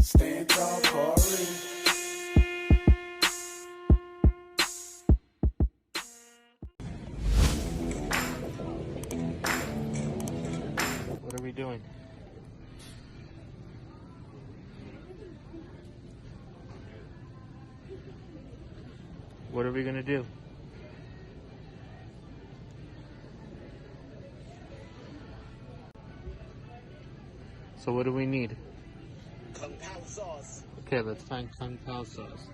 Stand tall, Carre. What are we doing? What are we gonna do? So what do we need? Kung Pao sauce. Okay, let's find Kung Pao sauce.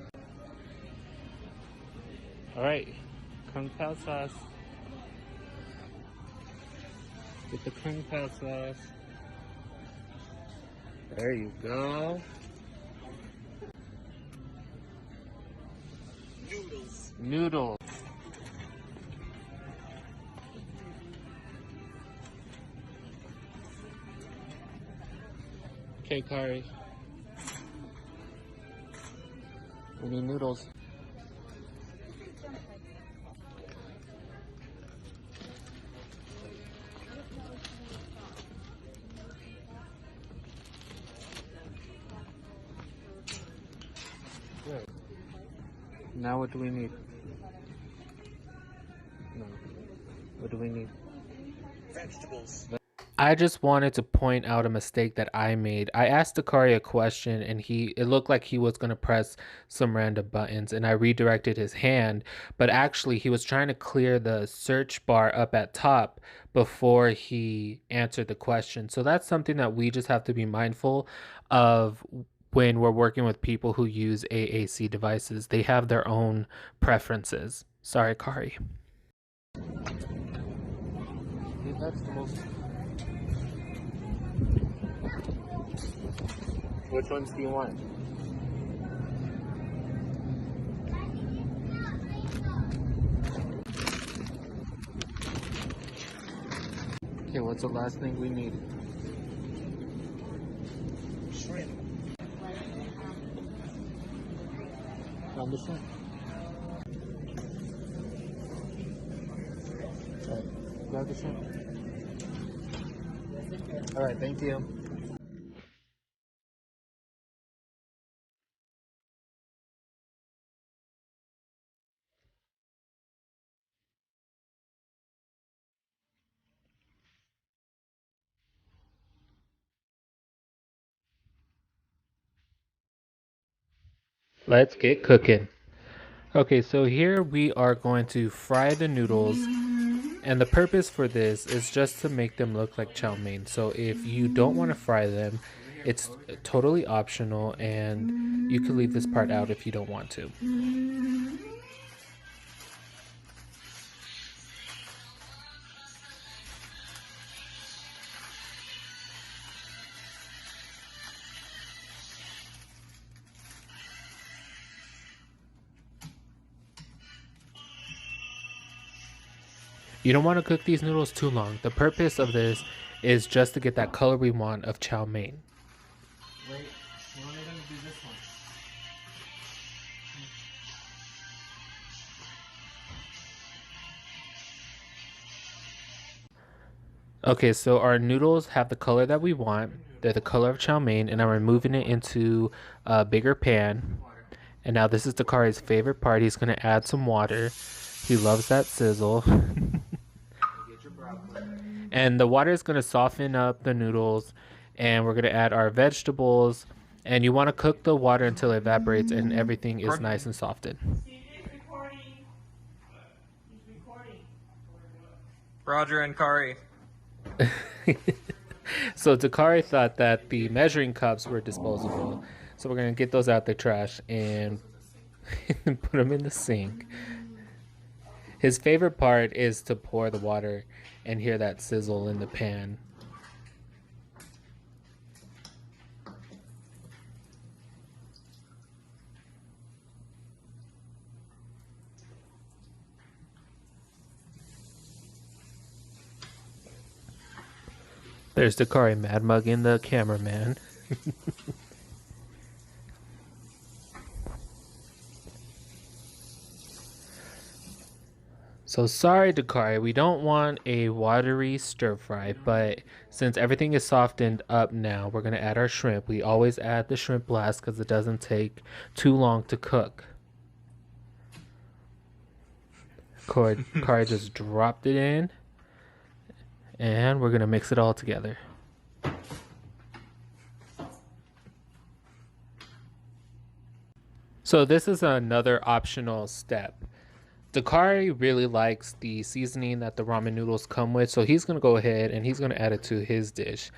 Alright, Kung Pao sauce. Get the Kung Pao sauce. There you go. Noodles. Noodles. Okay, Carre. We need noodles. Good. Now what do we need? No. What do we need? Vegetables. I just wanted to point out a mistake that I made. I asked DaCarre a question and it looked like he was going to press some random buttons, and I redirected his hand, but actually he was trying to clear the search bar up at top before he answered the question. So that's something that we just have to be mindful of when we're working with people who use AAC devices. They have their own preferences. Sorry, Carre. Need vegetables. Which ones do you want? Okay, what's the last thing we need? Shrimp. Found the shrimp. Alright, grab the shrimp. Alright, thank you. Let's get cooking. Okay, so here we are going to fry the noodles, and the purpose for this is just to make them look like chow mein. So if you don't want to fry them, it's totally optional, and you can leave this part out if you don't want to. You don't want to cook these noodles too long. The purpose of this is just to get that color we want of chow mein. Wait, we're only gonna do this one. Okay, so our noodles have the color that we want. They're the color of chow mein, and I'm removing it into a bigger pan. And now this is DaCarre's favorite part. He's going to add some water. He loves that sizzle. And the water is going to soften up the noodles, and we're going to add our vegetables. And you want to cook the water until it evaporates and everything is nice and softened. Roger and Carre. So DaCarre thought that the measuring cups were disposable. So we're going to get those out the trash and put them in the sink. His favorite part is to pour the water and hear that sizzle in the pan. There's DaCarre mad mugging the cameraman. So sorry, DaCarre, we don't want a watery stir fry, but since everything is softened up now, we're gonna add our shrimp. We always add the shrimp last because it doesn't take too long to cook. Carre just dropped it in, and we're gonna mix it all together. So this is another optional step. DaCarre really likes the seasoning that the ramen noodles come with, so he's gonna go ahead and he's gonna add it to his dish.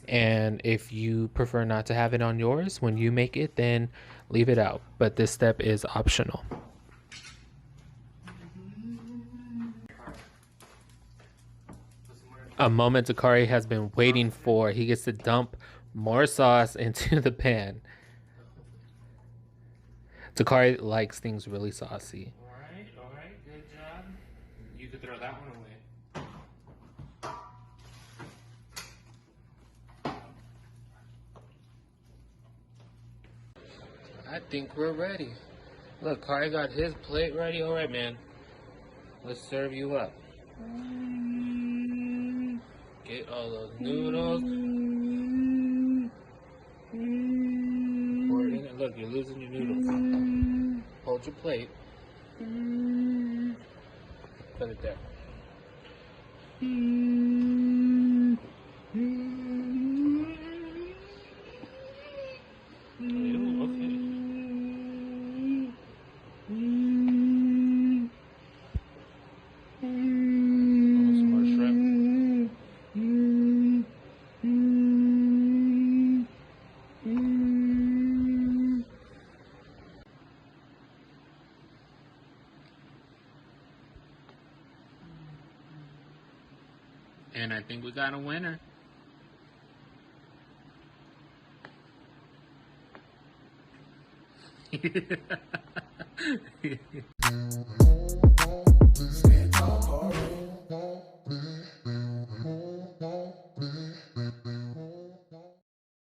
And if you prefer not to have it on yours when you make it, then leave it out. But this step is optional. A moment DaCarre has been waiting for. He gets to dump more sauce into the pan. DaCarre likes things really saucy. Alright, good job. You could throw that one away. I think we're ready. Look, Carre got his plate ready. All right, man. Let's serve you up. Get all those noodles. Pour it in. Look, you're losing your noodles. Hold your plate. Put it there. Ew, okay. Oh, some more shrimp. And I think we got a winner.